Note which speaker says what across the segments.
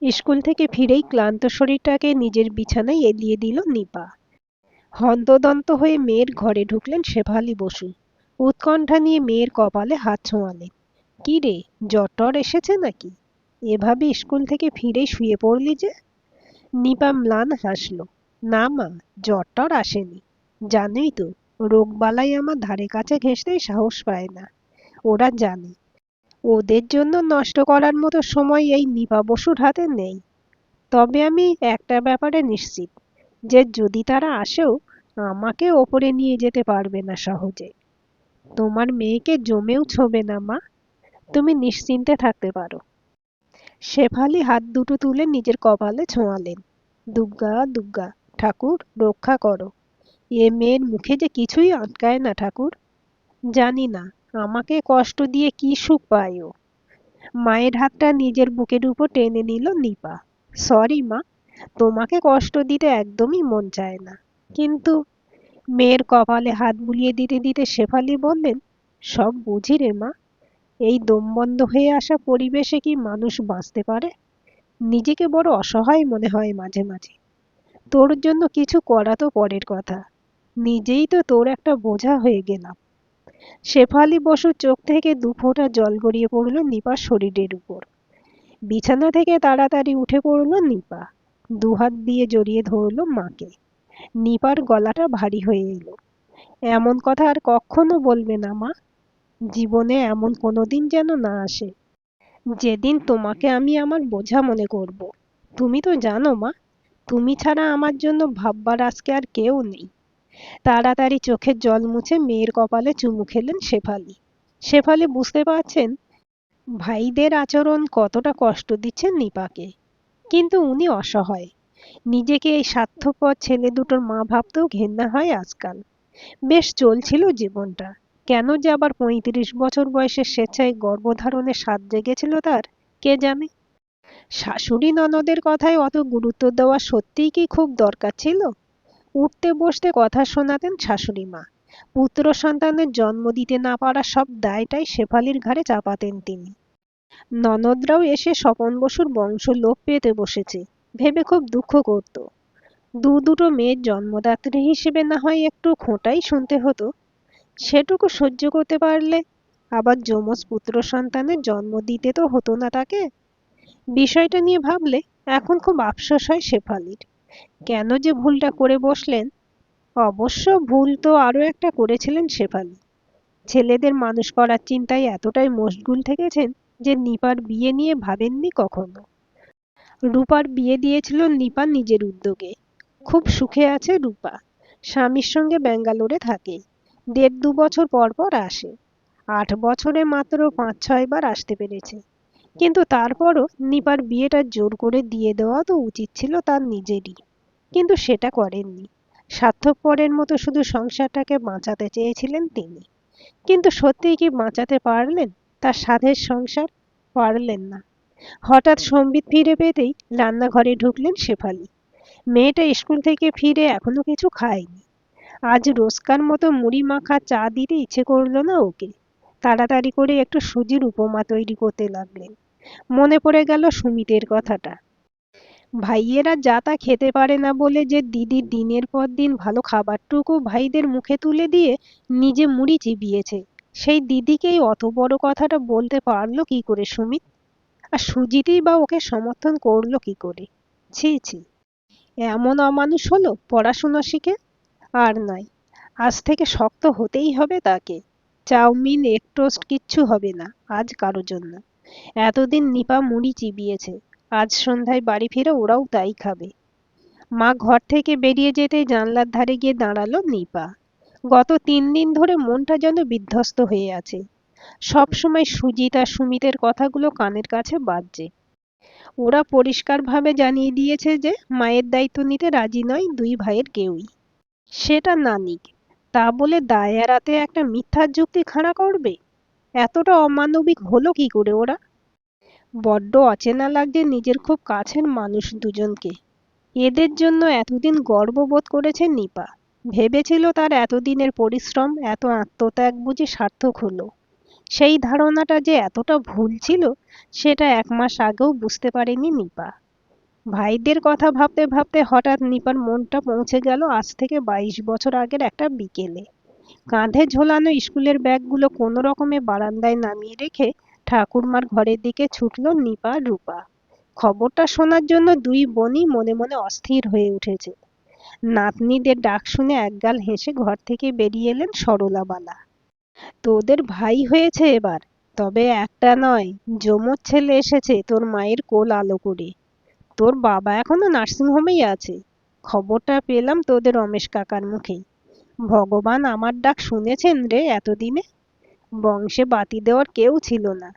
Speaker 1: School থেকে ফিরেই ক্লান্ত শরীরটাকে নিজের বিছানায় এলিয়ে দিল নিপা। হন্তদন্ত হয়ে মেয়ের ঘরে ঢুকলেন শেফালি বসু। উৎকণ্ঠা নিয়ে মেয়ের কপালে হাত ছোঁয়ালেন। কি রে, জ্বর টর এসেছে নাকি? এভাবে স্কুল থেকে ফিরেই শুয়ে পড়লি যে? নিপা ম্লান হাসল। না মা, জ্বর টর আসেনি। জানোই তো, রোগবালাই আমার ধারে কাছে ঘেঁষতেই সাহস পায় না। ওরা জানে ওদের জন্য নষ্ট করার মতো সময় এই নিপা বসুর হাতে নেই। তবে আমি একটা ব্যাপারে নিশ্চিত, যে যদি তারা আসেও আমাকে ওপরে নিয়ে যেতে পারবে না সহজে। তোমার মেয়েকে জমেও ছোঁবে না মা, তুমি নিশ্চিন্তে থাকতে পারো। শেফালি হাত দুটো তুলে নিজের কপালে ছোঁয়ালেন। দুগ্গা দুগ্গা, ঠাকুর রক্ষা করো। এ মেয়ের মুখে যে কিছুই আটকায় না ঠাকুর। জানি না আমাকে কষ্ট দিয়ে কি সুখ পায় ও। মায়ের হাতটা নিজের বুকের উপর টেনে নিল নিপা। সরি মা, তোমাকে কষ্ট দিতে একদমই মন চায় না, কিন্তু মেয়ের কপালে হাত বুলিয়ে দিতে দিতে শেফালি বললেন, সব বুঝি রে মা। এই দমবন্ধ হয়ে আসা পরিবেশে কি মানুষ বাঁচতে পারে? নিজেকে বড় অসহায় মনে হয় মাঝে মাঝে। তোর জন্য কিছু করা তো পরের কথা, নিজেই তো তোর একটা বোঝা হয়ে গেলাম। শেফালি বসুর চোখ থেকে দুফোঁটা জল গড়িয়ে পড়ল নিপার শরীরের উপর। বিছানা থেকে তাড়াতাড়ি উঠে পড়ল নিপা। দুহাত দিয়ে জড়িয়ে ধরল মাকে। নিপার গলাটা ভারী হয়ে এলো। এমন কথা আর কখনো বলবে না মা। জীবনে এমন কোনোদিন যেন না আসে যেদিন তোমাকে আমি আমার বোঝা মনে করব। তুমি তো জানো মা, তুমি ছাড়া আমার জন্য ভাববার আজকে আর কেউ নেই। তাড়াতাড়ি চোখের জল মুছে মেয়ের কপালে চুমু খেলেন শেফালি। শেফালি বুঝতে পারছেন ভাইদের আচরণ কতটা কষ্ট দিচ্ছে নিপাকে, কিন্তু উনি অসহায়। নিজেকে এই স্বার্থপর ছেলে দুটোর মা ভাবতেও ঘেন্না হয় আজকাল। বেশ চলছিল জীবনটা, কেন যে আবার ৩৫ বছর বয়সে স্বেচ্ছায় গর্ভধারণের স্বাদ জেগেছিল তার, কে জানে। শাশুড়ি ননদের কথায় অত গুরুত্ব দেওয়া সত্যিই কি খুব দরকার ছিল? উঠতে বসতে কথা শোনাতেন শাশুড়ি মা। পুত্র সন্তানের জন্ম দিতে না পারা সব দায়টাই শেফালির ঘাড়ে চাপাতেন তিনি। ননদরাও এসে স্বপন বসুর বংশ লোপ পেতে বসেছে ভেবে খুব দুঃখ করত। দুটো মেয়ের জন্মদাত্রী হিসেবে না হয় একটু খোঁটাই শুনতে হতো, সেটুকু সহ্য করতে পারলে আবার যমজ পুত্র সন্তানের জন্ম দিতে তো হতো না তাকে। বিষয়টা নিয়ে ভাবলে এখন খুব আফসোস হয় শেফালির। কেন যে ভুলটা করে বসলেন। অবশ্য ভুল তো আরো একটা করেছিলেন শেফালি। ছেলেদের মানুষ করার চিন্তায় এতটাই মশগুল থেকেছেন যে নিপার বিয়ে নিয়ে ভাবেননি কখনো। রূপার বিয়ে দিয়েছিল নিপা নিজের উদ্যোগে। খুব সুখে আছে রূপা। স্বামীর সঙ্গে ব্যাঙ্গালোরে থাকে। ১.৫-২ বছর পর পর আসে। ৮ বছরে মাত্র ৫-৬ বার আসতে পেরেছে। কিন্তু তারপরও নিপার বিয়েটা জোর করে দিয়ে দেওয়া তো উচিত ছিল তার নিজেরই, কিন্তু সেটা করেননি। স্বার্থপরের মতো শুধু সংসারটাকে বাঁচাতে চেয়েছিলেন তিনি। কিন্তু সত্যিই কি বাঁচাতে পারলেন তার সাধের সংসার? পারলেন না। হঠাৎ সম্বিত ফিরে পেতেই রান্নাঘরে ঢুকলেন শেফালি। মেয়েটা স্কুল থেকে ফিরে এখনো কিছু খায়নি। আজ রোজকার মতো মুড়ি মাখা চা দিতে ইচ্ছে করলো না ওকে। তাড়াতাড়ি করে একটু সুজির উপমা তৈরি করতে লাগলেন। মনে পড়ে গেল সুমিতের কথাটা। ভাইয়েরা যা তা খেতে পারে না বলে যে দিদি দিনের পর দিন ভালো খাবারটুকু ভাইদের মুখে তুলে দিয়ে নিজে মুড়ি চিবিয়েছে, সেই দিদিকেই অত বড় কথাটা বলতে পারলো কি করে সুমিত? আর সুজিতই বা ওকে সমর্থন করলো কি করে? ছি ছি, এমন অমানুষ হলো পড়াশোনা শিখে। আর নয়, আজ থেকে শক্ত হতেই হবে তাকে। চাউমিন এগ টোস্ট কিচ্ছু হবে না আজ কারো জন্য। এতদিন নিপা মুড়ি চিবিয়েছে, আজ সন্ধ্যায় বাড়ি ফিরে ওরাও তাই খাবে। মা ঘর থেকে বেরিয়ে যেতেই জানলার ধারে গিয়ে দাঁড়ালো নিপা। গত ৩ দিন ধরে মনটা যেন বিধ্বস্ত হয়ে আছে। সব সময় সুজিত আর সুমিতের কথাগুলো কানের কাছে বাজছে। ওরা পরিষ্কারভাবে জানিয়ে দিয়েছে যে মায়ের দায়িত্ব নিতে রাজি নয় দুই ভাইয়ের কেউই। সেটা না নিক, তা বলে দায় এড়াতে একটা মিথ্যার যুক্তি খাড়া করবে? এতটা অমানবিক হলো কি করে ওরা? বড্ড অচেনা লাগছে নিজের খুব কাছের মানুষ দুজনকে। এদের জন্য এতদিন গর্ববোধ করেছে নিপা। ভেবেছিল তার এতদিনের পরিশ্রম এত আত্মত্যাগ বুঝি সার্থক হলো। সেই ধারণাটা যে এতটা ভুল ছিল সেটা ১ মাস আগেও বুঝতে পারেনি নিপা। ভাইদের কথা ভাবতে ভাবতে হঠাৎ নিপার মনটা পৌঁছে গেল আজ থেকে 22 বছর আগের একটা বিকেলে। কাঁধে ঝোলানো স্কুলের ব্যাগগুলো কোনো রকমে বারান্দায় নামিয়ে রেখে ঠাকুরমার ঘরের দিকে ছুটল নিপা আর রূপা। খবরটা শোনার জন্য দুই বোনই মনে মনে অস্থির হয়ে উঠেছে। নাতনিদের ডাক শুনে একগাল হেসে ঘর থেকে বেরিয়ে এলেন সরলাবালা। তোদের ভাই হয়েছে এবার, তবে একটা নয়, যমজ ছেলে এসেছে তোর মায়ের কোল আলো করে। তোর বাবা এখনো নার্সিংহোমেই আছে। খবরটা পেলাম তোদের রমেশ কাকার মুখে। ভগবান আমার ডাক শুনেছেন রে এতদিনে। বংশে বাতি দেওয়ার কেউ ছিল না।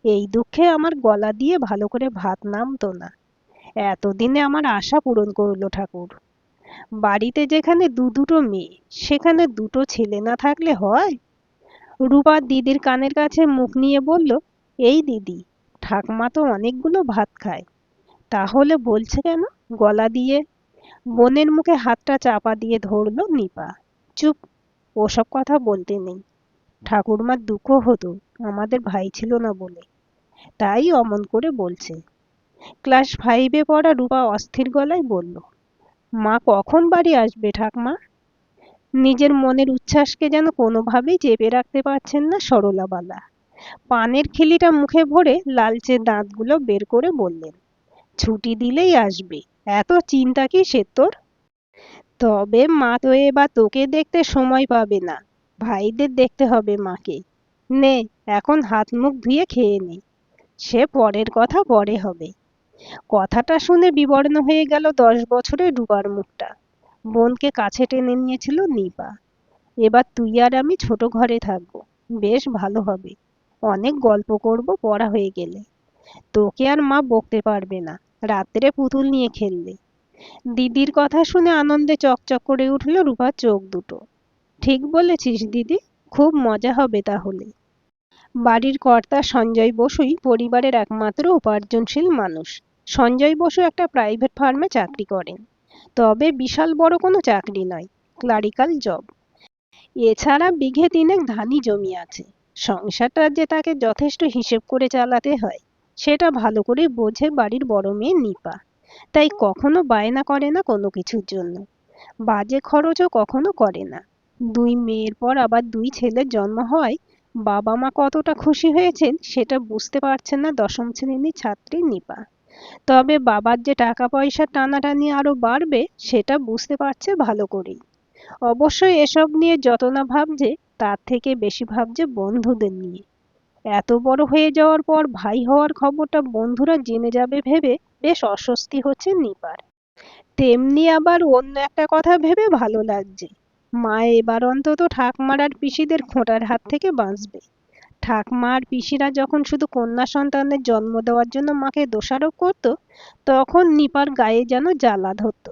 Speaker 1: এই দুঃখে আমার গলা দিয়ে ভালো করে ভাত নামতো না। এতদিনে আমার আশা পূরণ করলো ঠাকুর। বাড়িতে যেখানে দুটো মেয়ে, সেখানে দুটো ছেলে না থাকলে হয়? রূপা দিদির কানের কাছে মুখ নিয়ে বলল, এই দিদি, ঠাকমা তো অনেকগুলো ভাত খায়, তাহলে বলছে কেন গলা দিয়ে? বোনের মুখে হাতটা চাপা দিয়ে ধরল নিপা। চুপ, ওসব কথা বলতে নেই। ঠাকুরমার দুঃখ হতো আমাদের ভাই ছিল না বলে, তাই অমন করে বলছে। ক্লাস 5-এ পড়া রূপা অস্থির গলায় বলল, মা কখন বাড়ি আসবে ঠাকমা? নিজের মনের উচ্ছ্বাসকে যেন কোনোভাবেই চেপে রাখতে পারছেন না সরলাবালা। পানের খিলিটা মুখে ভরে লালচে দাঁতগুলো বের করে বললেন, ছুটি দিলেই আসবে, এত চিন্তা কিসের তোর? তবে মা তো এবার তোকে দেখতে সময় পাবে না, ভাইদের দেখতে হবে মাকে। নে, এখন হাত মুখ ধুয়ে খেয়ে নে, সে পরের কথা পরে হবে। কথাটা শুনে বিবর্ণ হয়ে গেল 10 বছরের রূপার মুখটা। বোনকে কাছে টেনে নিয়েছিল নিপা। এবার তুই আর আমি ছোট ঘরে থাকবো, বেশ ভালো হবে। অনেক গল্প করব পড়া হয়ে গেলে। তোকে আর মা বকতে পারবে না, রাত্রে পুতুল নিয়ে খেললে। দিদির কথা শুনে আনন্দে চকচক করে উঠল রূপার চোখ দুটো। ঠিক বলেছিস দিদি, খুব মজা হবে তাহলে। বাড়ির কর্তা সঞ্জয় বসুই পরিবারের একমাত্র উপার্জনশীল মানুষ। সঞ্জয় বসু একটা প্রাইভেট ফার্মে চাকরি করেন, তবে বিশাল বড় কোনো চাকরি নয়, ক্লারিক্যাল জব। এছাড়া বিঘে তিনেক ধানি জমি আছে। সংসারটা যে তাকে যথেষ্ট হিসেব করে চালাতে হয়, সেটা ভালো করে বোঝে বাড়ির বড় মেয়ে নিপা। তাই কখনো বায়না করে না কোনো কিছুর জন্য, বাজে খরচও কখনো করে না। দুই মেয়ের পর আবার দুই ছেলের জন্ম হয়, বাবা মা কতটা খুশি হয়েছেন সেটা বুঝতে পারছেন না 10ম শ্রেণীর ছাত্রী নিপা। তবে বাবার যে টাকা পয়সার টানাটানি আরো বাড়বে সেটা বুঝতে পারছে ভালো করেই। অবশ্যই এসব নিয়ে যত না ভাবছে, তার থেকে বেশি ভাবছে বন্ধুদের নিয়ে। এত বড় হয়ে যাওয়ার পর ভাই হওয়ার খবরটা বন্ধুরা জেনে যাবে ভেবে বেশ অস্বস্তি হচ্ছে নিপার। তেমনি আবার অন্য একটা কথা ভেবে ভালো লাগছে, মা এবার অন্তত ঠাকমার আর পিসিদের খোঁটার হাত থেকে বাঁচবে। ঠাকমা আর পিসিরা যখন শুধু কন্যা সন্তানের জন্ম দেওয়ার জন্য মাকে দোষারোপ করত, তখন নিপার গায়ে যেন জ্বালা ধরত।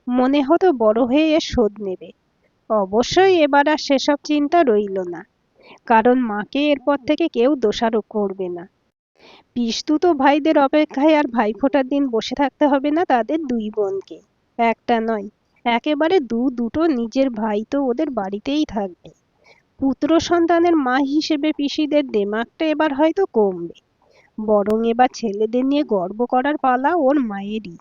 Speaker 1: মনে হতো বড় হয়ে এর শোধ নেবে। অবশ্যই এবার আর সেসব চিন্তা রইল না, কারণ মাকে এরপর থেকে কেউ দোষারোপ করবে না। পিসতুতো ভাইদের অপেক্ষায় আর ভাইফোঁটার দিন বসে থাকতে হবে না তাদের দুই বোনকে। একটা নয়, একেবারে দুটো নিজের ভাই তো ওদের বাড়িতেই থাকবে। পুত্র সন্তানের মা হিসেবে পিসিদের দেমাগটা এবার হয়তো কমবে, বরং এবার ছেলেদের নিয়ে গর্ব করার পালা ওর মায়েরই।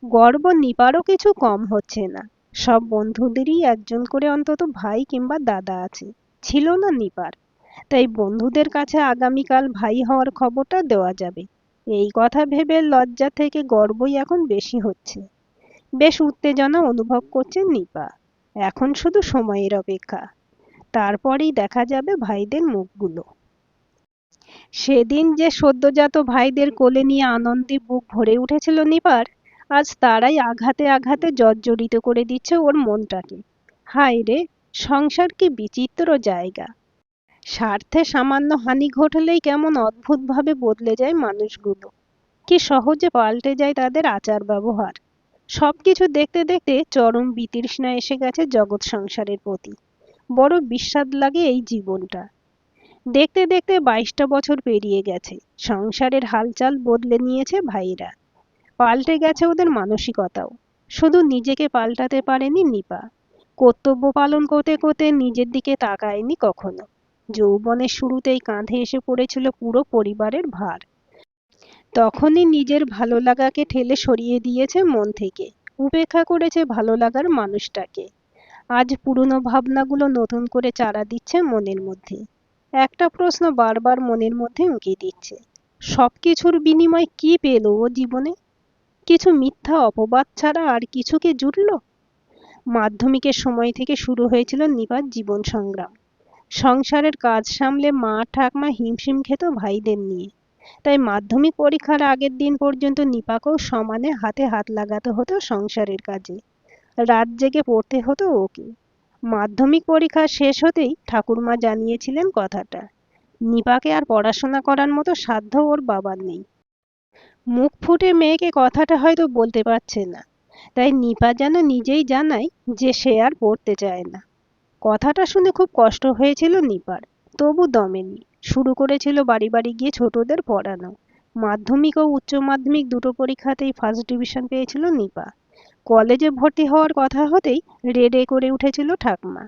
Speaker 1: গর্ব নিপারও কিছু কম হচ্ছে না। সব বন্ধুদেরই একজন করে অন্তত ভাই কিংবা দাদা আছে, ছিল না নিপার। তাই বন্ধুদের কাছে আগামীকাল ভাই হওয়ার খবরটা দেওয়া যাবে, এই কথা ভেবে লজ্জা থেকে গর্বই এখন বেশি হচ্ছে। বেশ উত্তেজনা অনুভব করছে নিপা। এখন শুধু সময়ের অপেক্ষা, তারপরেই দেখা যাবে ভাইদের মুখগুলো। সেদিন যে সদ্যোজাত ভাইদের কোলে নিয়ে আনন্দে বুক ভরে উঠেছিল নিপার, আজ তারাই আঘাতে আঘাতে জর্জরিত করে দিচ্ছে ওর মনটাকে। হায় রে, সংসার কি বিচিত্র জায়গা! স্বার্থে সামান্য হানি ঘটলেই কেমন অদ্ভুতভাবে বদলে যায় মানুষগুলো। কি সহজে পাল্টে যায় তাদের আচার ব্যবহার। সবকিছু দেখতে দেখতে চরম বিতৃষ্ণা এসে গেছে জগৎ সংসারের প্রতি। বড় বিস্বাদ লাগে এই জীবনটা। দেখতে দেখতে 22টা বছর পেরিয়ে গেছে। সংসারের হালচাল বদলে নিয়েছে ভাইরা, পাল্টে গেছে ওদের মানসিকতাও। শুধু নিজেকে পাল্টাতে পারেনি নিপা, কর্তব্য পালন করতে করতে নিজের দিকে তাকায়নি কখনো। যৌবনের শুরুতেই কাঁধে এসে পড়েছিল পুরো পরিবারের ভার। তখনই নিজের ভালো লাগাকে ঠেলে সরিয়ে দিয়েছে মন থেকে, উপেক্ষা করেছে ভালো লাগার মানুষটাকে। আজ পুরনো ভাবনাগুলো নতুন করে চারা দিচ্ছে মনের মধ্যে। একটা প্রশ্ন বারবার মনের মধ্যে উঁকি দিচ্ছে, সবকিছুর বিনিময়ে কি পেল ও জীবনে? কিছু মিথ্যা অপবাদ ছাড়া আর কিছু কি জুটল? মাধ্যমিকের সময় থেকে শুরু হয়েছিল নিপার জীবন সংগ্রাম। সংসারের কাজ সামলে মা ঠাকমা হিমশিম খেত ভাইদের নিয়ে। তাই মাধ্যমিক পরীক্ষার আগের দিন পর্যন্ত নিপাকেও সমানে হাতে হাত লাগাতে হতো সংসারের কাজে। রাত জেগে পড়তে হতো ওকে। মাধ্যমিক পরীক্ষা শেষ হতেই ঠাকুরমা জানিয়েছিলেন কথাটা, নিপাকে আর পড়াশোনা করার মতো সাধ্য ওর বাবার নেই। মুখ ফুটে মেয়েকে কথাটা হয়তো বলতে পারছে না, তাই নিপা যেন নিজেই জানায় যে সে আর পড়তে চায় না। কথাটা শুনে খুব কষ্ট হয়েছিল নিপার, তবু দমেনি। শুরু করেছিল বাড়ি বাড়ি গিয়ে ছোটদের পড়ানো। মাধ্যমিক ও উচ্চ মাধ্যমিক দুটো পরীক্ষাতেই ফার্স্ট ডিভিশন পেয়েছিল নিপা। কলেজে ভর্তি হওয়ার কথা হতেই রেডে করে উঠেছিল ঠাকমা।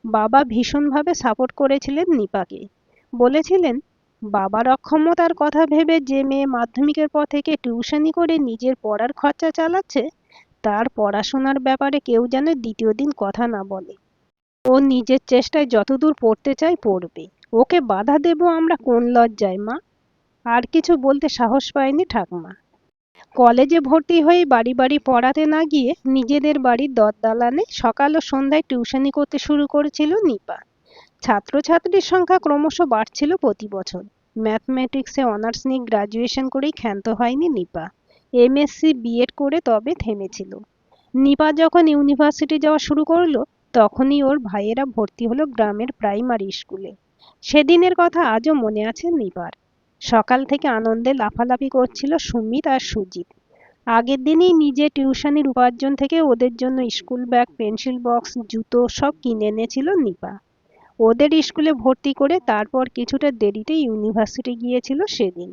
Speaker 1: বাবা ভীষণভাবে সাপোর্ট করেছিলেন নিপাকে। বলেছিলেন, বাবার অক্ষমতার কথা ভেবে যে মেয়ে মাধ্যমিকের পর থেকে টিউশনি করে নিজের পড়ার খরচা চালাচ্ছে, তার পড়াশোনার ব্যাপারে কেউ যেন দ্বিতীয় দিন কথা না বলে। ও নিজের চেষ্টায় যতদূর পড়তে চায় পড়বে, ওকে বাধা দেব আমরা কোন লজ্জায় মা? আর কিছু বলতে সাহস পায়নি ঠাকমা। কলেজে ভর্তি হয়ে বাড়ি বাড়ি পড়াতে না গিয়ে নিজেদের বাড়ির দরদালানে সকাল ও সন্ধ্যায় টিউশনি করতে শুরু করেছিল নিপা। ছাত্রছাত্রীর সংখ্যা ক্রমশ বাড়ছিল প্রতি বছর। ম্যাথমেটিক্সে অনার্স নিয়ে গ্রাজুয়েশন করেই ক্ষান্ত হয়নি নিপা। এমএসসি বিএড করে তবে থেমেছিল। নিপা যখন ইউনিভার্সিটি যাওয়া শুরু করলো, তখনই ওর ভাইয়েরা ভর্তি হলো গ্রামের প্রাইমারি স্কুলে। সেদিনের কথা আজও মনে আছে নিপার। সকাল থেকে আনন্দে লাফালাফি করছিল সুমিত আর সুজিত। আগের দিনই নিজে টিউশনির উপার্জন থেকে ওদের জন্য স্কুল ব্যাগ, পেন্সিল বক্স, জুতো সব কিনে এনেছিল নিপা। ওদের স্কুলে ভর্তি করে তারপর কিছুটা দেরিতে ইউনিভার্সিটি গিয়েছিল সেদিন।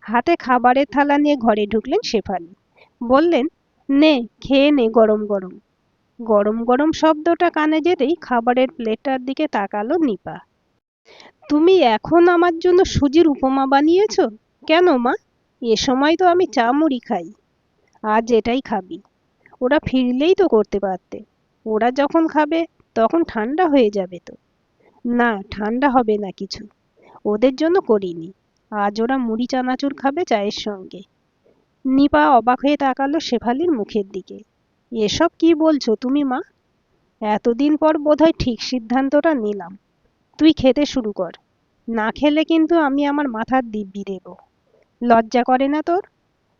Speaker 1: হাতে খাবারের থালা নিয়ে ঘরে ঢুকলেন শেফালি। বললেন, নে খেয়ে নে গরম গরম। গরম গরম শব্দটা কানে যেতেই খাবারের প্লেটটার দিকে তাকালো নিপা। তুমি এখন আমার জন্য সুজির উপমা বানিয়েছো? কেন মা? এ সময় তো আমি চা মুড়ি খাই। আজ এটাই খাবি? ওরা ফিরলেই তো করতে পারতে। ওরা যখন খাবে তখন ঠান্ডা হয়ে যাবে তো। না, ঠান্ডা হবে না কিছু। ওদের জন্য করিনি। আজ ওরা মুড়ি চানাচুর খাবে চায়ের সঙ্গে। নিপা অবাক হয়ে তাকালো শেফালির মুখের দিকে। এসব কি বলছো তুমি মা? এতদিন পর বোধহয় ঠিক সিদ্ধান্তটা নিলাম। তুই খেতে শুরু কর। না খেলে কিন্তু আমি আমার মাথার দিব্যি দেব। লজ্জা করে না তোর?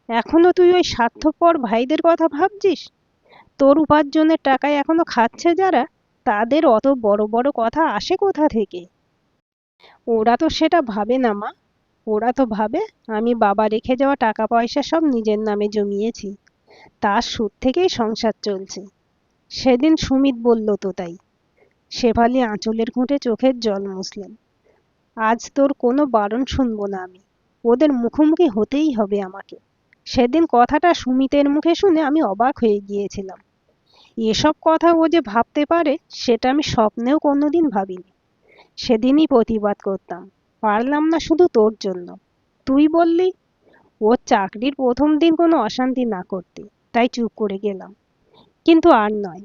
Speaker 1: এখনো তুই ওই স্বার্থপর ভাইদের কথা ভাবছিস? তোর উপার্জনের টাকায় এখনো খাচ্ছে যারা, তাদের অত বড় বড় কথা আসে কোথা থেকে? ওরা তো সেটা ভাবে না মা। ওরা তো ভাবে আমি বাবা রেখে যাওয়া টাকা পয়সা সব নিজের নামে জমিয়েছি, তার সুদ থেকেই সংসার চলছে। সেদিন সুমিত বলল তো তাই। শেফালি আঁচলের ঘুঁটে চোখের জল মুছলেন। আজ তোর কোনো বারণ শুনবো না আমি। ওদের মুখোমুখি হতেই হবে আমাকে। সেদিন কথাটা সুমিতের মুখে শুনে আমি অবাক হয়ে গিয়েছিলাম। এসব কথা ও যে ভাবতে পারে সেটা আমি স্বপ্নেও কোনোদিন ভাবিনি। সেদিনই প্রতিবাদ করতাম, পারলাম না শুধু তোর জন্য। তুই বললি ওর চাকরির প্রথম দিন কোনো অশান্তি না করতে, তাই চুপ করে গেলাম। কিন্তু আর নয়।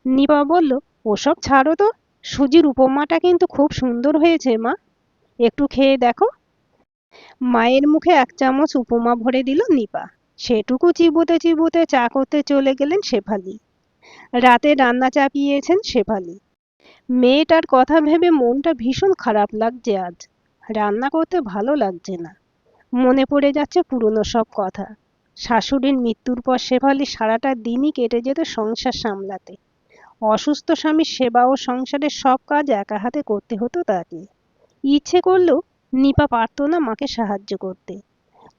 Speaker 1: নিপা বলল, ওসব ছাড়ো তো। সুজির উপমাটা কিন্তু খুব সুন্দর হয়েছে মা, একটু খেয়ে দেখো। মায়ের মুখে এক চামচ উপমা ভরে দিল নিপা। সেটুকু চিবোতে চিবোতে চা করতে চলে গেলেন শেফালি। রাতে রান্না চাপিয়েছেন শেফালি। মেয়েটার কথা ভেবে মনটা ভীষণ খারাপ লাগছে আজ। রান্না করতে ভালো লাগছে না। মনে পড়ে যাচ্ছে পুরনো সব কথা। শাশুড়ির মৃত্যুর পর শেফালি সারাটা দিনই কেটে যেত সংসার সামলাতে। অসুস্থ স্বামীর সেবা ও সংসারের সব কাজ একা হাতে করতে হতো তাকে। ইচ্ছে করলেও নিপা পারত না মাকে সাহায্য করতে।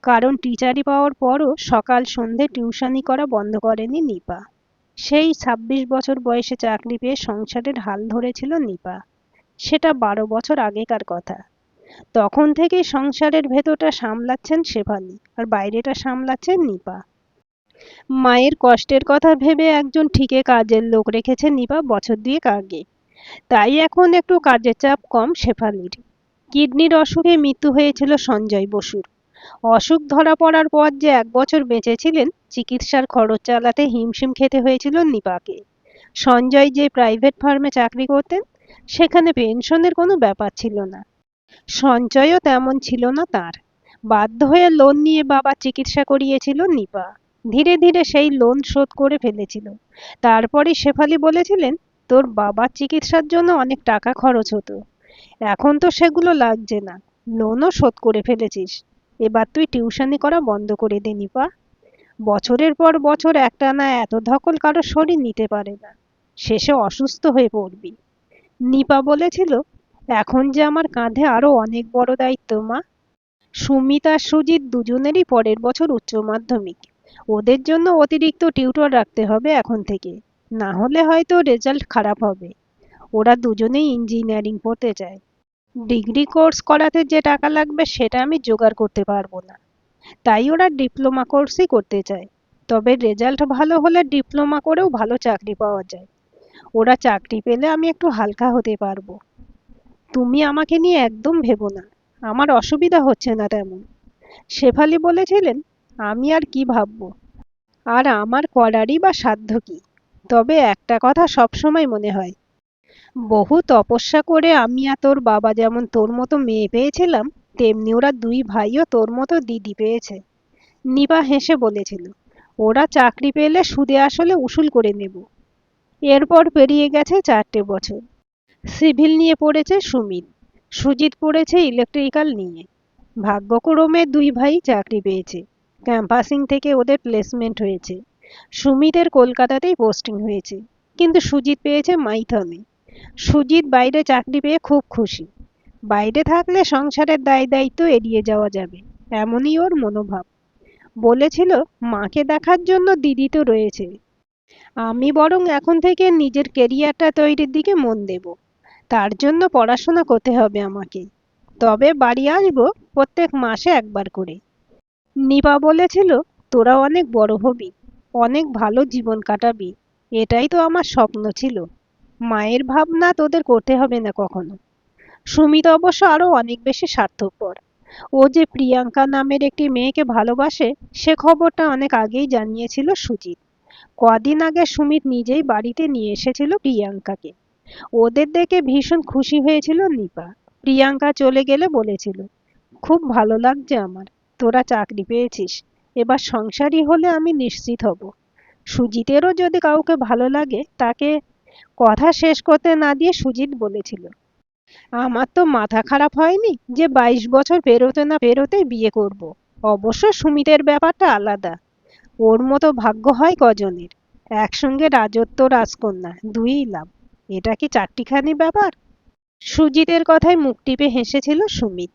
Speaker 1: কারণ টিচারি পাওয়ার পরও সকাল সন্ধে টিউশনি করা বন্ধ করেনি নিপা। সেই ২৬ বছর বয়সে চাকরি পেয়ে সংসারের হাল ধরেছিল নিপা। সেটা ১২ বছর আগেকার কথা। তখন থেকেই সংসারের ভেতরটা সামলাচ্ছেন শেফালি, আর বাইরেটা সামলাচ্ছেন নিপা। মায়ের কষ্টের কথা ভেবে একজন ঠিকে কাজের লোক রেখেছে নিপা বছর ২ আগে। তাই এখন একটু কাজের চাপ কম শেফালির। কিডনির অসুখে মৃত্যু হয়েছিল সঞ্জয় বসুর। অসুখ ধরা পড়ার পর যে 1 বছর বেঁচেছিলেন, চিকিৎসার খরচ চালাতে হিমশিম খেতে হয়েছিল নিপাকে। সঞ্জয় যে প্রাইভেট ফার্মে চাকরি করতেন, সেখানে পেনশনের কোনো ব্যাপার ছিল না। সঞ্চয়ও তেমন ছিল না তার। বাধ্য হয়ে লোন নিয়ে বাবার চিকিৎসা করিয়েছিল নিপা। ধীরে ধীরে সেই লোন শোধ করে ফেলেছিল। তারপরে শেফালি বলেছিলেন, তোর বাবার চিকিৎসার জন্য অনেক টাকা খরচ হতো, এখন তো সেগুলো লাগছে না, লোনও শোধ করে ফেলেছিস। এবার তুই টিউশনি করা বন্ধ করে দে নিপা। বছরের পর বছর একটানা এত ধকল কারো শরীর নিতে পারে না, শেষে অসুস্থ হয়ে পড়বি। নিপা বলেছিল, এখন যে আমার কাঁধে আরো অনেক বড় দায়িত্ব মা। সুমিত আর সুজিত দুজনেরই পরের বছর উচ্চ মাধ্যমিক। ওদের জন্য অতিরিক্ত টিউটর রাখতে হবে এখন থেকে, না হলে হয়তো রেজাল্ট খারাপ হবে। ওরা দুজনেই ইঞ্জিনিয়ারিং পড়তে চায়। ডিগ্রি কোর্স করাতে যে টাকা লাগবে সেটা আমি জোগাড় করতে পারবো না, তাই ওরা ডিপ্লোমা কোর্সই করতে চায়। তবে রেজাল্ট ভালো হলে ডিপ্লোমা করেও ভালো চাকরি পাওয়া যায়। ওরা চাকরি পেলে আমি একটু হালকা হতে পারবো। তুমি আমাকে নিয়ে একদম ভেবো না, আমার অসুবিধা হচ্ছে না তেমন। শেফালি বলেছিলেন, আমি আর কি ভাববো, আর আমার করারই বা সাধ্য কি। তবে একটা কথা সবসময় মনে হয়, বহু তপস্যা করে আমি আর তোর বাবা যেমন তোর মতো মেয়ে পেয়েছিলাম, তেমনি ওরা দুই ভাইও তোর মতো দিদি পেয়েছে। নিপা হেসে বলেছিল, ওরা চাকরি পেলে সুদে আসলে উসুল করে নেব। এরপর পেরিয়ে গেছে 4টে বছর। সিভিল নিয়ে পড়েছে সুমিত, সুজিত পড়েছে ইলেকট্রিক্যাল নিয়ে। ভাগ্যক্রমে দুই ভাই চাকরি পেয়েছে। ক্যাম্পাসিং থেকে ওদের প্লেসমেন্ট হয়েছে। সুমিতের কলকাতাতেই পোস্টিং হয়েছে, কিন্তু সুজিত পেয়েছে মাইথনে। সুজিত বাইরে চাকরি পেয়ে খুব খুশি। বাইরে থাকলে সংসারের দায় দায়িত্ব এড়িয়ে যাওয়া যাবে, এমনই ওর মনোভাব। বলেছিল, মাকে দেখার জন্য দিদি তো রয়েছে, আমি বরং এখন থেকে নিজের কেরিয়ারটা তৈরির দিকে মন দেব। তার জন্য পড়াশোনা করতে হবে আমাকে। তবে বাড়ি আসবো প্রত্যেক মাসে একবার করে। নিপা বলেছিল, তোরা অনেক বড় হবি, অনেক ভালো জীবন কাটাবি, এটাই তো আমার স্বপ্ন ছিল। মায়ের ভাবনা তোদের করতে হবে না কখনো। সুমিত অবশ্য আরো অনেক বেশি স্বার্থপর। ও যে প্রিয়াঙ্কা নামের একটি মেয়েকে ভালোবাসে, সে খবরটা অনেক আগেই জানিয়েছিল সুজিত। কদিন আগে সুমিত নিজেই বাড়িতে নিয়ে এসেছিল প্রিয়াঙ্কাকে। ওদের দেখে ভীষণ খুশি হয়েছিল নিপা। প্রিয়াঙ্কা চলে গেলে বলেছিল, খুব ভালো লাগছে আমার, তোরা চাকরি পেয়েছিস, এবার সংসারী হলে আমি নিশ্চিত হব। সুজিতেরও যদি কাউকে ভালো লাগে তাকে। কথা শেষ করতে না দিয়ে সুজিত বলেছিল, আমার তো মাথা খারাপ হয়নি যে 22 বছর পেরোতে না পেরোতেই বিয়ে করব। অবশ্য সুমিতের ব্যাপারটা আলাদা, ওর মতো ভাগ্য হয় কজনের। একসঙ্গে রাজত্ব রাজকন্যা দুইই লাভ, এটা কি চারটিখানি ব্যাপার। সুজিতের কথায় মুখ টিপে হেসেছিল সুমিত।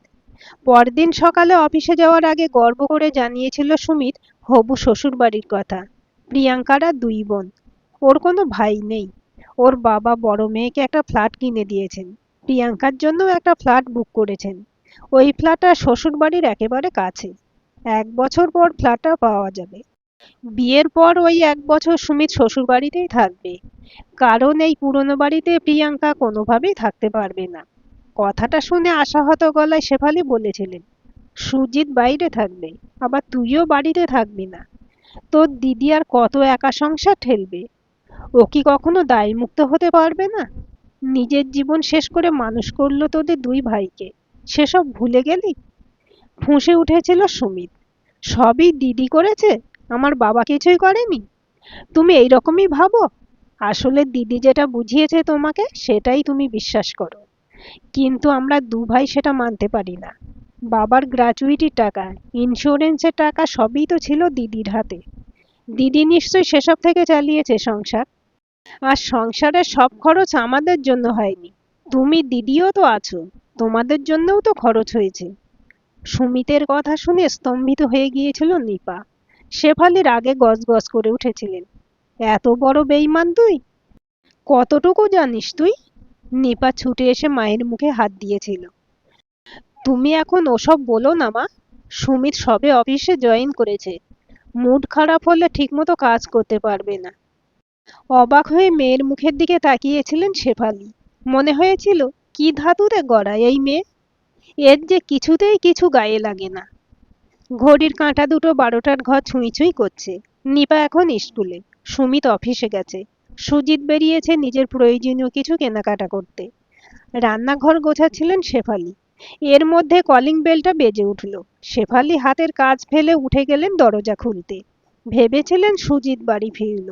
Speaker 1: পরদিন সকালে অফিসে যাওয়ার আগে গর্ব করে জানিয়েছিল সুমিত হবু শ্বশুর বাড়ির কথা। প্রিয়াঙ্কারা দুই বোন, ওর কোনো ভাই নেই। ওর বাবা বড় মেয়েকে একটা ফ্ল্যাট কিনে দিয়েছেন, প্রিয়াঙ্কার জন্য একটা ফ্ল্যাট বুক করেছেন। ওই ফ্ল্যাটটা শ্বশুর বাড়ির একেবারে কাছে। 1 বছর পর ফ্ল্যাটটা পাওয়া যাবে। বিয়ের পর ওই 1 বছর সুমিত শ্বশুর বাড়িতেই থাকবে, কারণ এই পুরনো বাড়িতে প্রিয়াঙ্কা কোনোভাবেই থাকতে পারবে না। কথাটা শুনে আশাহত গলায় শেফালি বলেছিলেন, সুজিত বাইরে থাকবে, আবার তুইও বাড়িতে থাকবি না, তোর দিদি আর কত একা সংসার ঠেলবে। ও কি কখনো দায়মুক্ত হতে পারবে না? নিজের জীবন শেষ করে মানুষ করলো তোদের দুই ভাইকে, সেসব ভুলে গেলি? ফুঁসে উঠেছিল সুমিত, সবই দিদি করেছে, আমার বাবা কিছুই করেনি? তুমি এইরকমই ভাবো? আসলে দিদি যেটা বুঝিয়েছে তোমাকে সেটাই তুমি বিশ্বাস করো, কিন্তু আমরা দু ভাই সেটা মানতে পারি না। বাবার গ্র্যাচুইটির টাকা, ইন্স্যুরেন্সের টাকা সবই তো ছিল দিদির হাতে। দিদি নিশ্চয়ই সেসব থেকে চালিয়েছে সংসার। আর সংসারের সব খরচ আমাদের জন্য হয়নি, তুমি দিদিও তো আছো, তোমাদের জন্যও তো খরচ হয়েছে। সুমিতের কথা শুনে স্তম্ভিত হয়ে গিয়েছিল নিপা। শেফালি রাগে গজগজ করে উঠেছিলেন, এত বড় বেঈমান তুই! কতটুকু জানিস তুই? নিপা ছুটে এসে মায়ের মুখে হাত দিয়েছিল। তুমি এখন ওসব বলো না মা, সুমিত সবে অফিসে জয়েন করেছে, মুড খারাপ হলে ঠিকমতো কাজ করতে পারবে না। অবাক হয়ে মেয়ের মুখের দিকে তাকিয়েছিলেন শেফালি। মনে হয়েছিল, কি ধাতুতে গড়া এই মেয়ে, এর যে কিছুতেই কিছু গায়ে লাগে না। ঘড়ির কাঁটা দুটো 12টার ঘর ছুঁই ছুঁই করছে। নিপা এখন স্কুলে, সুমিত অফিসে গেছে, সুজিত বেরিয়েছে নিজের প্রয়োজনীয় কিছু কেনাকাটা করতে। রান্নাঘর গোছাচ্ছিলেন শেফালি। এর মধ্যে কলিং বেলটা বেজে উঠল। শেফালি হাতের কাজ ফেলে উঠে গেলেন দরজা খুলতে। ভেবেছিলেন সুজিত বাড়ি ফিরল,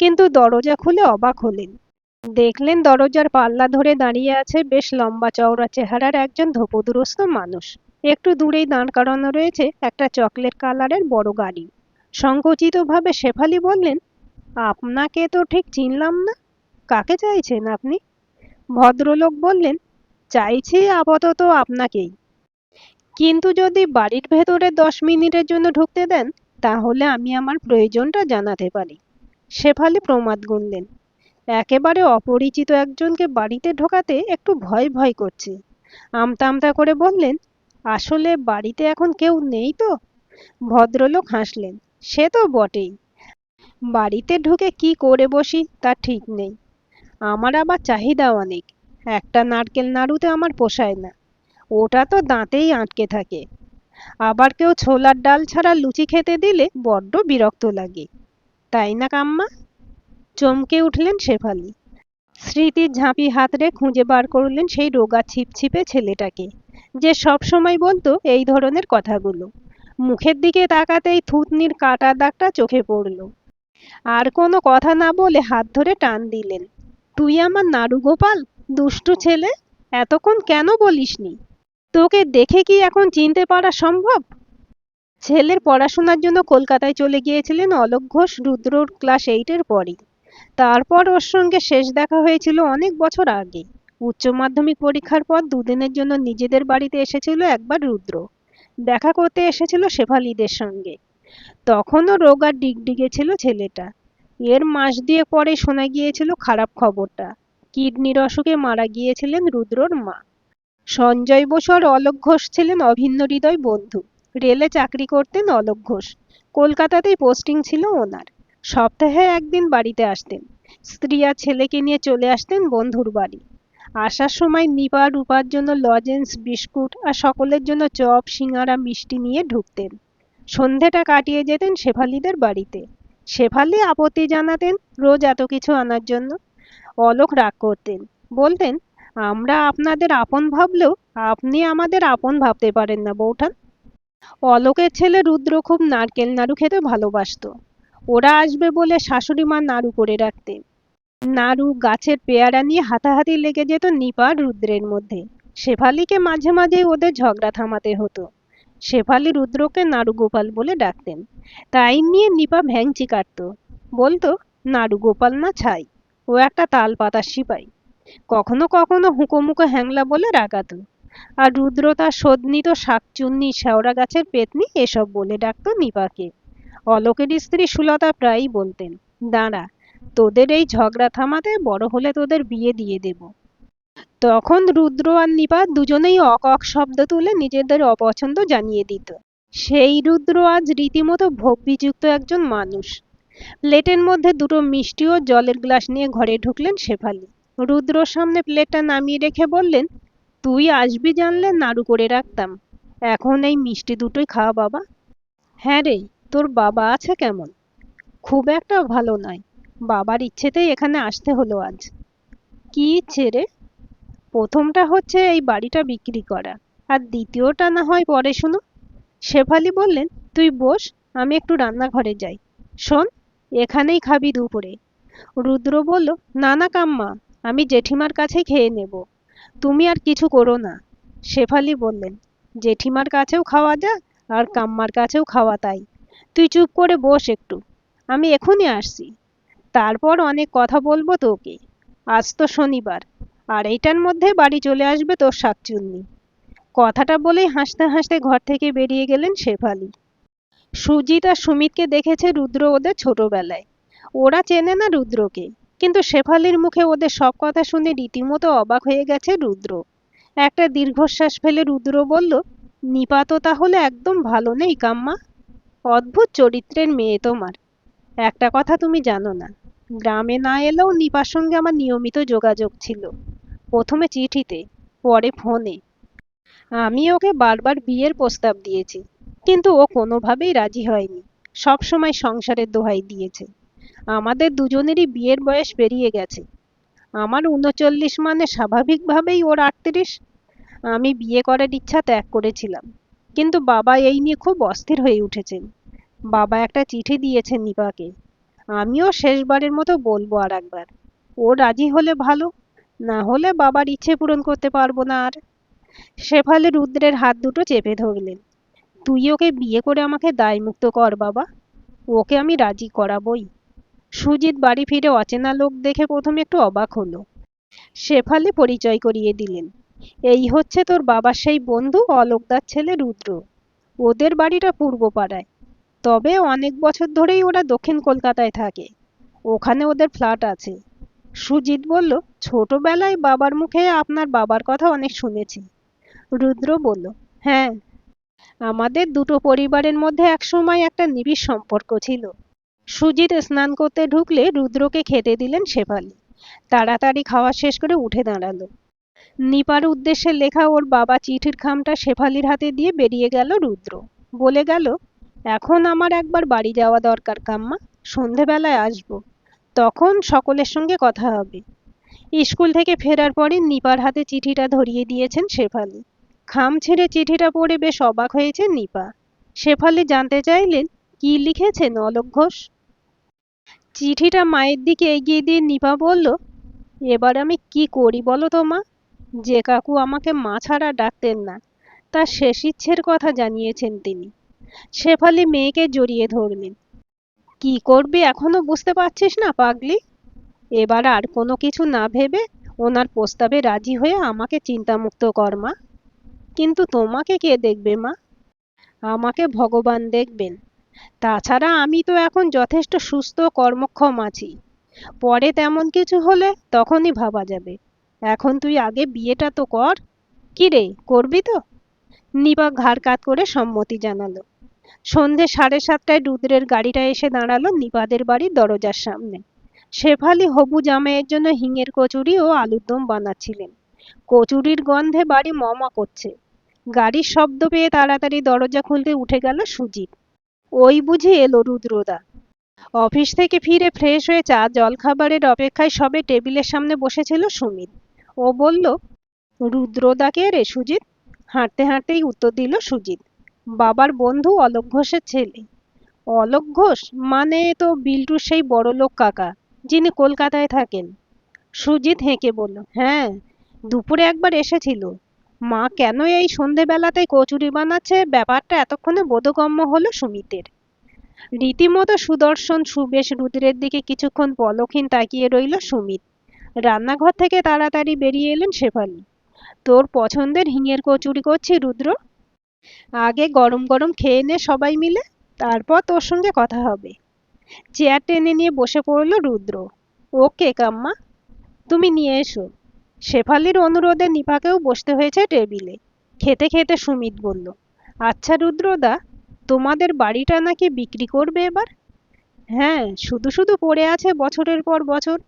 Speaker 1: কিন্তু দরজা খুলে অবাক হলেন। দেখলেন দরজার পাল্লা ধরে দাঁড়িয়ে আছে বেশ লম্বা চওড়া চেহারার একজন ধোপদুরস্ত মানুষ। একটু দূরেই দাঁড় করানো রয়েছে একটা চকলেট কালারের বড় গাড়ি। সংকুচিতভাবে শেফালি বললেন, আপনাকে তো ঠিক চিনলাম না। কাকে চাইছেন আপনি? ভদ্রলোক বললেন, চাইছি আপাতত আপনাকেই, কিন্তু যদি বাড়ির ভেতরে 10 মিনিটের জন্য ঢুকতে দেন তাহলে আমি আমার প্রয়োজনটা জানাতে পারি। শেফালি প্রমাদ গুনলেন। একেবারে অপরিচিত একজনকে বাড়িতে ঢোকাতে একটু ভয় ভয় করছে। আমতা আমতা করে বললেন, আসলে বাড়িতে এখন কেউ নেই তো। ভদ্রলোক হাসলেন। সে তো বটেই, বাড়িতে ঢুকে কি করে বসি তা ঠিক নেই। আমার আবার চাহিদা অনেক। একটা নারকেল নাড়ুতে আমার পোষায় না, ওটা তো দাঁতেই আটকে থাকে। আবার কেউ ছোলার ডাল ছাড়া লুচি খেতে দিলে বড্ড বিরক্ত লাগে। তাই না কাম্মা? চমকে উঠলেন শেফালি। স্মৃতির ঝাঁপি হাতড়ে খুঁজে বার করলেন সেই রোগা ছিপছিপে ছেলেটাকে, যে সব সময় বলতো এই ধরনের কথাগুলো। মুখের দিকে তাকাতেই থুতনির কাটা দাগটা চোখে পড়ল। আর কোনো কথা না বলে হাত ধরে টান দিলেন। তুই আমার নাড়ু গোপাল, দুষ্টু ছেলে, এতক্ষণ কেন বলিসনি? তোকে দেখে কি এখন চিনতে পারা সম্ভব? ছেলের পড়াশোনার জন্য কলকাতায় চলে গিয়েছিলেন অলোক ঘোষ রুদ্রর ক্লাস 8-এর পরই। তারপর ওর সঙ্গে শেষ দেখা হয়েছিল অনেক বছর আগে। উচ্চ মাধ্যমিক পরীক্ষার পর দুদিনের জন্য নিজেদের বাড়িতে এসেছিল একবার রুদ্র। দেখা করতে এসেছিল শেফালিদের সঙ্গে। তখনও রোগা ডিগডিগে ছিল ছেলেটা। এর মাস দিয়ে পরে শোনা গিয়েছিল খারাপ খবরটা। কিডনির অসুখে মারা গিয়েছিলেন রুদ্রর মা। সঞ্জয় বসু আর অলোক ঘোষ ছিলেন অভিন্ন হৃদয় বন্ধু। রেলে চাকরি করতেন অলোক ঘোষ। কলকাতাতেই পোস্টিং ছিল ওনার। সপ্তাহে একদিন বাড়িতে আসতেন। স্ত্রী আর ছেলেকে নিয়ে চলে আসতেন বন্ধুর বাড়ি। আসার সময় নিপা রূপার জন্য লজেন্স, বিস্কুট আর সকলের জন্য চপ, সিঙাড়া, মিষ্টি নিয়ে ঢুকতেন। সন্ধেটা কাটিয়ে যেতেন শেফালিদের বাড়িতে। শেফালি আপত্তি জানাতেন রোজ এত কিছু আনার জন্য। অলোক রাগ করতেন, বলতেন, আমরা আপনাদের আপন ভাবলেও আপনি আমাদের আপন ভাবতে পারেন না বৌঠান। অলোকের ছেলে রুদ্র খুব নারকেল নাড়ু খেতে ভালোবাসতো। ওরা আসবে বলে শাশুড়ি মা নাড়ু করে রাখতেন। নাড়ু, গাছের পেয়ারা নিয়ে হাতাহাতি লেগে যেত নিপা আর রুদ্রের মধ্যে। শেফালিকে মাঝে মাঝে ওদের ঝগড়া থামাতে হতো। শেফালি রুদ্রকে নাড়ু গোপাল বলে ডাকতেন। তাই নিয়ে নিপা ভ্যাংচি কাটতো, বলতো নাড়ু গোপাল না ছাই, ও একটা তাল পাতার সিপাই। কখনো কখনো হুঁকোমুকো হ্যাংলা বলে রাগাতো। আর রুদ্র তার শোধ নিত শাকচুন্নি, শেওড়া গাছের পেতনি এসব বলে ডাকতো নিপাকে। অলোকের স্ত্রী সুলতা প্রায়ই বলতেন, দাঁড়া, তোদের এই ঝগড়া থামাতে বড় হলে তোদের বিয়ে দিয়ে দেব। তখন রুদ্র আর নিপা দুজনেই অক অক শব্দ তুলে নিজেদের অপছন্দ জানিয়ে দিত। সেই রুদ্র আজ রীতিমতো ভক্তিযুক্ত একজন মানুষ। প্লেটের মধ্যে দুটো মিষ্টি ও জলের গ্লাস নিয়ে ঘরে ঢুকলেন শেফালি। রুদ্রর সামনে প্লেটটা নামিয়ে রেখে বললেন, তুই আসবি জানলে নাড়ু করে রাখতাম। এখন এই মিষ্টি দুটোই খাওয়া বাবা। হ্যাঁ রে, তোর বাবা আছে কেমন? খুব একটা ভালো নয়। বাবার ইচ্ছেতেই এখানে আসতে হলো আজ। কি ইচ্ছে রে? প্রথমটা হচ্ছে এই বাড়িটা বিক্রি করা, আর দ্বিতীয়টা না হয় পরে শুনো। শেফালি বললেন, তুই বস, আমি একটু রান্নাঘরে যাই। শোন, এখানেই খাবি দুপুরে। রুদ্র বলল, না না কাম্মা, আমি জেঠিমার কাছেই খেয়ে নেব। তুমি আর কিছু করো না। শেফালি বললেন, জেঠিমার কাছেও খাওয়া যা আর কাম্মার কাছেও খাওয়া তাই। তুই চুপ করে বস একটু, আমি এখনই আসছি। তারপর অনেক কথা বলবো তোকে। আজ তো শনিবার, আর এইটার মধ্যে বাড়ি চলে আসবে তোর শাকচুন্নি। কথাটা বলেই হাসতে হাসতে ঘর থেকে বেরিয়ে গেলেন শেফালি। সুজিত আর সুমিতকে দেখেছে রুদ্র ওদের ছোটবেলায়। ওরা চেনে না রুদ্রকে, কিন্তু শেফালির মুখে ওদের সব কথা শুনে রীতিমতো অবাক হয়ে গেছে রুদ্র। একটা দীর্ঘশ্বাস ফেলে রুদ্র বলল, নিপা তো তাহলে একদম ভালো নেই কাম্মা। অদ্ভুত চরিত্রের মেয়ে তোমার। একটা কথা তুমি জানো না, গ্রামে না এলেও নিপার সঙ্গে আমার নিয়মিত যোগাযোগ ছিল। প্রথমে চিঠিতে, পরে ফোনে। আমি ওকে বারবার বিয়ের প্রস্তাব দিয়েছি, কিন্তু ও কোনোভাবেই রাজি হয়নি। সব সময় সংসারের দোহাই দিয়েছে। আমাদের দুজনেরই বিয়ের বয়স পেরিয়ে গেছে। আমার ৩৯ মানে স্বাভাবিকভাবেই ওর ৩৮। আমি বিয়ে করার ইচ্ছা ত্যাগ করেছিলাম, কিন্তু বাবা এই নিয়ে খুব অস্থির হয়ে উঠেছেন। বাবা একটা চিঠি দিয়েছেন নিপাকে। আমিও শেষবারের মতো বলবো আর একবার, ও রাজি হলে ভালো, না হলে বাবার ইচ্ছে পূরণ করতে পারবো না আর। শেফালি রুদ্রের হাত দুটো চেপে ধরলেন। তুই ওকে বিয়ে করে আমাকে দায়মুক্ত কর বাবা, ওকে আমি রাজি করাবই। সুজিত বাড়ি ফিরে অচেনা লোক দেখে প্রথমে একটু অবাক হলো। শেফালি পরিচয় করিয়ে দিলেন, এই হচ্ছে তোর বাবার সেই বন্ধু অলোকদার ছেলে রুদ্র। ওদের বাড়িটা পূর্ব পাড়ায়, তবে অনেক বছর ধরেই ওরা দক্ষিণ কলকাতায় থাকে। ওখানে ওদের ফ্ল্যাট আছে। সুজিত বলল, ছোটবেলায় বাবার মুখে আপনার বাবার কথা অনেক শুনেছি। রুদ্র বলল, হ্যাঁ, আমাদের দুটো পরিবারের মধ্যে একসময় একটা নিবিড় সম্পর্ক ছিল। সুজিত স্নান করতে ঢুকলে রুদ্রকে খেতে দিলেন শেফালি। তাড়াতাড়ি খাওয়া শেষ করে উঠে দাঁড়ালো। নিপার উদ্দেশ্যে লেখা ওর বাবা চিঠির খামটা শেফালির হাতে দিয়ে বেরিয়ে গেল রুদ্র। বলে গেল, এখন আমার একবার বাড়ি যাওয়া দরকার কাম্মা, সন্ধেবেলায় আসবো, তখন সকলের সঙ্গে কথা হবে। স্কুল থেকে ফেরার পরে নিপার হাতে চিঠিটা ধরিয়ে দিয়েছেন শেফালি। খাম ছেড়ে চিঠিটা পড়ে বেশ অবাক হয়েছে নিপা। শেফালি জানতে চাইলেন, কি লিখেছেন অলোক ঘোষ? চিঠিটা মায়ের দিকে এগিয়ে দিয়ে নিপা বলল, এবার আমি কি করি বলো তো মা? যে কাকু আমাকে মা ছাড়া ডাকতেন না, তার শেষ ইচ্ছের কথা জানিয়েছেন তিনি। শেফালি মেয়েকে জড়িয়ে ধরলেন। কি করবি এখনো বুঝতে পারছিস না পাগলি? এবার আর কোনো কিছু না ভেবে ওনার প্রস্তাবে রাজি হয়ে আমাকে চিন্তামুক্ত কর মা। কিন্তু তোমাকে কে দেখবে মা? আমাকে ভগবান দেখবেন। তাছাড়া আমি তো এখন যথেষ্ট সুস্থ কর্মক্ষম আছি। পরে তেমন কিছু হলে তখনই ভাবা যাবে। এখন তুই আগে বিয়েটা তো কর। কি রে, করবি তো? নিপা ঘাড় কাত করে সম্মতি জানালো। সন্ধে 7:30টায় রুদ্রের গাড়িটা এসে দাঁড়ালো নিপাদের বাড়ির দরজার সামনে। শেফালি হবু জামাইয়ের জন্য হিঙের কচুরি ও আলুর দম বানাচ্ছিলেন। কচুরির গন্ধে বাড়ি মমা করছে। গাড়ির শব্দ পেয়ে তাড়াতাড়ি দরজা খুলতে উঠে গেল সুজিত। ওই বুঝি এলো রুদ্রদা। অফিস থেকে ফিরে ফ্রেশ হয়ে চা জলখাবারের অপেক্ষায় সবে টেবিলের সামনে বসেছিল সুমিত। ও বলল, রুদ্রদা কে রে সুজিত? হাঁটতে হাঁটতেই উত্তর দিল সুজিত, বাবার বন্ধু অলোক ঘোষের ছেলে। অলোক ঘোষ মানে তো বিল্টুর সেই বড়লোক কাকা, যিনি কলকাতায় থাকেন। সুজিত হেঁকে বলল, হ্যাঁ, দুপুরে একবার এসেছিল। মা কেন এই সন্ধেবেলাতে কচুরি বানাচ্ছে ব্যাপারটা এতক্ষণে বোধগম্য হলো সুমিতের। রীতিমতো সুদর্শন সুবেশ রুদ্রের দিকে কিছুক্ষণ পলকহীন তাকিয়ে রইল সুমিত। রান্নাঘর থেকে তাড়াতাড়ি বেরিয়ে এলেন শেফালি। তোর পছন্দের হিঙের কচুরি করছি রুদ্র, আগে গরম গরম খেয়ে নে সবাই মিলে, তারপর তোর সঙ্গে কথা হবে। চেয়ার টেনে নিয়ে বসে পড়ল রুদ্র। ওকে কাম্মা, তুমি নিয়ে এসো। শেফালির অনুরোধে নিপাকেও বসতে হয়েছে টেবিলে। খেতে খেতে সুমিত বলল, আচ্ছা রুদ্রদা, তোমাদের বাড়িটা নাকি বিক্রি করবে এবার? হ্যাঁ, শুধু শুধু পড়ে আছে বছরের পর বছর।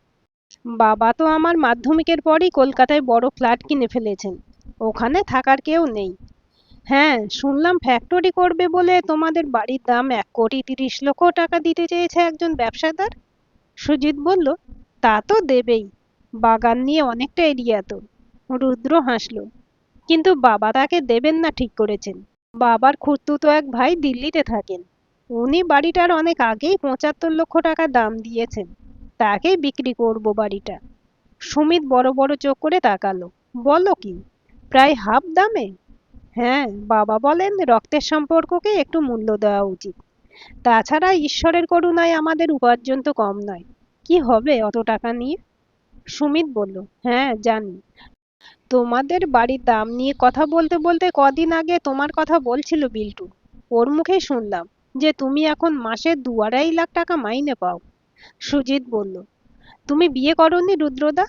Speaker 1: বাবা তো আমার মাধ্যমিকের পরই কলকাতায় বড় ফ্ল্যাট কিনে ফেলেছেন। ওখানে থাকার কেউ নেই। হ্যাঁ, শুনলাম ফ্যাক্টরি করবে বলে তোমাদের বাড়ির দাম 1,30,00,000 টাকা দিতে চেয়েছে একজন ব্যবসাদার। সুজিত বলল, তা তো দেবেই, বাগান নিয়ে অনেকটা এরিয়া তো। রুদ্র হাসল, কিন্তু বাবা তাকে দেবেন না ঠিক করেছেন। বাবার খুড়তুতো এক ভাই দিল্লিতে থাকেন। উনি বাড়িটার অনেক আগেই 75 লক্ষ টাকা দাম দিয়েছেন। তাকেই বিক্রি করব বাড়িটা। সুমিত বড় বড় চোখ করে তাকালো। বলো কি, প্রায় হাফ দামে? হ্যাঁ, বাবা বলেন রক্তের সম্পর্ককে একটু মূল্য দেওয়া উচিত। তাছাড়া ঈশ্বরের করুণায় আমাদের উপার্জন তো কম নয়। কি হবে অত টাকা নিয়ে? সুমিত বলল, হ্যাঁ জানি। তোমাদের বাড়ির দাম নিয়ে কথা বলতে বলতে কদিন আগে তোমার কথা বলছিল বিল্টু। ওর মুখেই শুনলাম যে তুমি এখন মাসে 2-2.5 লাখ টাকা মাইনে পাও। সুজিত বলল, তুমি বিয়ে করনি রুদ্রদা?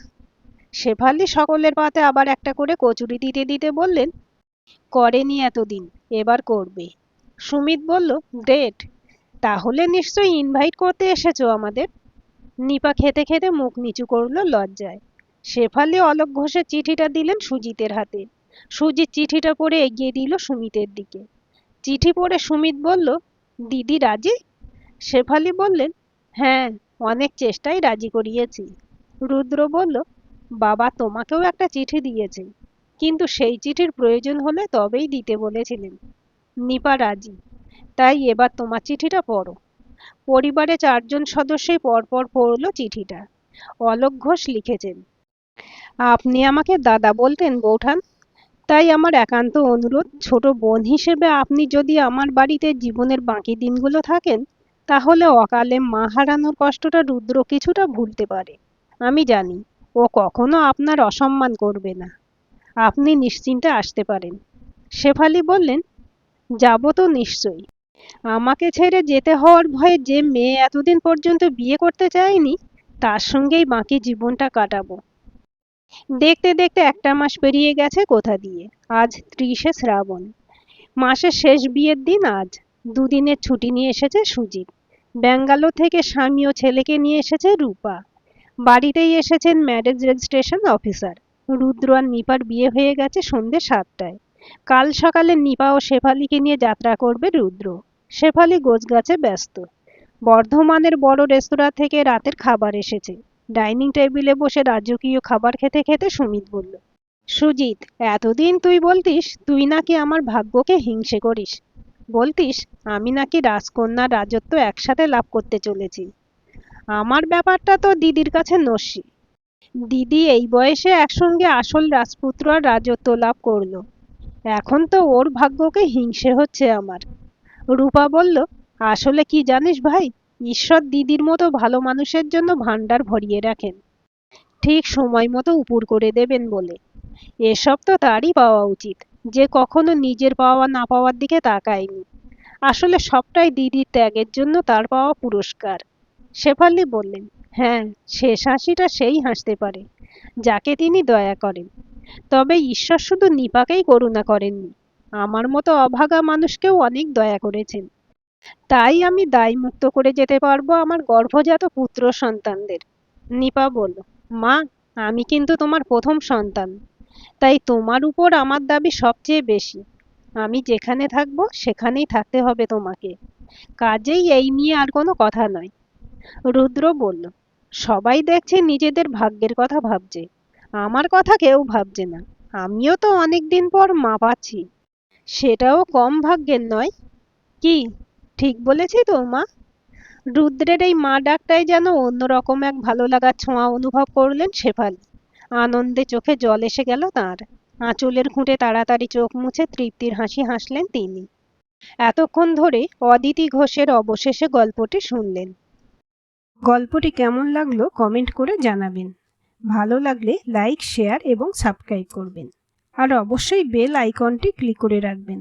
Speaker 1: শেফালি সকলের পাতে আবার একটা করে কচুরি দিতে দিতে বললেন, করেনি এতদিন, এবার করবে। সুমিত বলল, গ্রেট, তাহলে নিশ্চয়ই ইনভাইট করতে এসেছো আমাদের। নিপা খেতে খেতে মুখ নিচু করলো লজ্জায়। শেফালি অলোক ঘোষের চিঠিটা দিলেন সুজিতের হাতে। সুজিত চিঠিটা পড়ে এগিয়ে দিল সুমিতের দিকে। চিঠি পড়ে সুমিত বলল, দিদি রাজি? শেফালি বললেন, হ্যাঁ, অনেক চেষ্টায় রাজি করিয়েছি। রুদ্র বলল, বাবা তোমাকেও একটা চিঠি দিয়েছে, কিন্তু সেই চিঠির প্রয়োজন হলে তবেই দিতে বলেছিলেন। নিপা রাজি, তাই এবার তোমার চিঠিটা পড়ো। পরিবারে 4জন সদস্যই পরপর পড়ল চিঠিটা। অলোক ঘোষ লিখেছেন, আপনি আমাকে দাদা বলতেন বৌঠান, তাই আমার একান্ত অনুরোধ, ছোট বোন হিসেবে আপনি যদি আমার বাড়িতে জীবনের বাকি দিনগুলো থাকেন, তাহলে অকালে মা হারানোর কষ্টটা রুদ্র কিছুটা ভুলতে পারে। আমি জানি ও কখনো আপনার অসম্মান করবে না। আপনি নিশ্চিন্তে আসতে পারেন। শেফালি বললেন, যাব তো নিশ্চয়ই। আমাকে ছেড়ে যেতে হওয়ার ভয়ে যে মেয়ে এতদিন পর্যন্ত বিয়ে করতে চায়নি, তার সঙ্গেই বাকি জীবনটা কাটাবো। দেখতে দেখতে একটা মাস পেরিয়ে গেছে কোথা দিয়ে। আজ 30শে শ্রাবণ, মাসের শেষ বিয়ের দিন আজ। দুদিনের ছুটি নিয়ে এসেছে সুজিত। ব্যাঙ্গালোর থেকে স্বামী ও ছেলেকে নিয়ে এসেছে রূপা। বাড়িতেই এসেছেন ম্যারেজ রেজিস্ট্রেশন অফিসার। রুদ্র আর নিপার বিয়ে হয়ে গেছে সন্ধ্যে 7টায়। কাল সকালে নিপা ও শেফালিকে নিয়ে যাত্রা করবে রুদ্র। শেফালি গোছগাছে ব্যস্ত। বর্ধমানের বড় রেস্তোরাঁ থেকে রাতের খাবার এসেছে। ডাইনিং টেবিলে বসে রাজকীয় খাবার খেতে খেতে সুমিত বলল, সুজিত, এতদিন তুই বলতিস তুই নাকি আমার ভাগ্যকে হিংসে করিস। বলতিস আমি নাকি রাজকন্যার রাজত্ব একসাথে লাভ করতে চলেছি। আমার ব্যাপারটা তো দিদির কাছে নস্যি। দিদি এই বয়সে একসঙ্গে আসল রাজপুত্র আর রাজত্ব লাভ করলো। এখন তো ওর ভাগ্যকে হিংসে হচ্ছে আমার। রূপা বলল, আসলে কি জানিস ভাই, ঈশ্বর দিদির মতো ভালো মানুষের জন্য ভান্ডার ভরিয়ে রাখেন, ঠিক সময় মতো উপুর করে দেবেন বলে। এসব তো তারই পাওয়া উচিত, যে কখনো নিজের পাওয়া না পাওয়ার দিকে তাকায়নি। আসলে সবটাই দিদির ত্যাগের জন্য তার পাওয়া পুরস্কার। শেফালি বললেন, হ্যাঁ, শেষ হাসিটা সেই হাসতে পারে যাকে তিনি দয়া করেন। তবে ঈশ্বর শুধু নিপাকেই করুণা করেননি, আমার মতো অভাগা মানুষকেও অনেক দয়া করেছেন। তাই আমি দায়মুক্ত করে যেতে পারবো আমার গর্ভজাত পুত্র সন্তানদের। নিপা বলল, মা, আমি কিন্তু তোমার প্রথম সন্তান, তাই তোমার উপর আমার দাবি সবচেয়ে বেশি। আমি যেখানে থাকবো সেখানেই থাকতে হবে তোমাকে। কাজেই এই নিয়ে আর কোনো কথা নয়। রুদ্র বলল, সবাই দেখছে নিজেদের ভাগ্যের কথা ভাবছে, আমার কথা কেউ ভাবছে না। আমিও তো অনেকদিন পর মা পাচ্ছি, সেটাও কম ভাগ্যের নয়। কি ঠিক বলেছি তো মা? রুদ্রের এই মা ডাকটাই যেন অন্যরকম এক ভালো লাগার ছোঁয়া অনুভব করলেন শেফালি। আনন্দে চোখে জল এসে গেল তাঁর। আঁচলের খুঁটে তাড়াতাড়ি চোখ মুছে তৃপ্তির হাসি হাসলেন তিনি। এতক্ষণ ধরে অদিতি ঘোষের অবশেষে গল্পটি শুনলেন। গল্পটি কেমন লাগলো কমেন্ট করে জানাবেন। ভালো লাগলে লাইক, শেয়ার এবং সাবস্ক্রাইব করবেন। আর অবশ্যই বেল আইকনটি ক্লিক করে রাখবেন।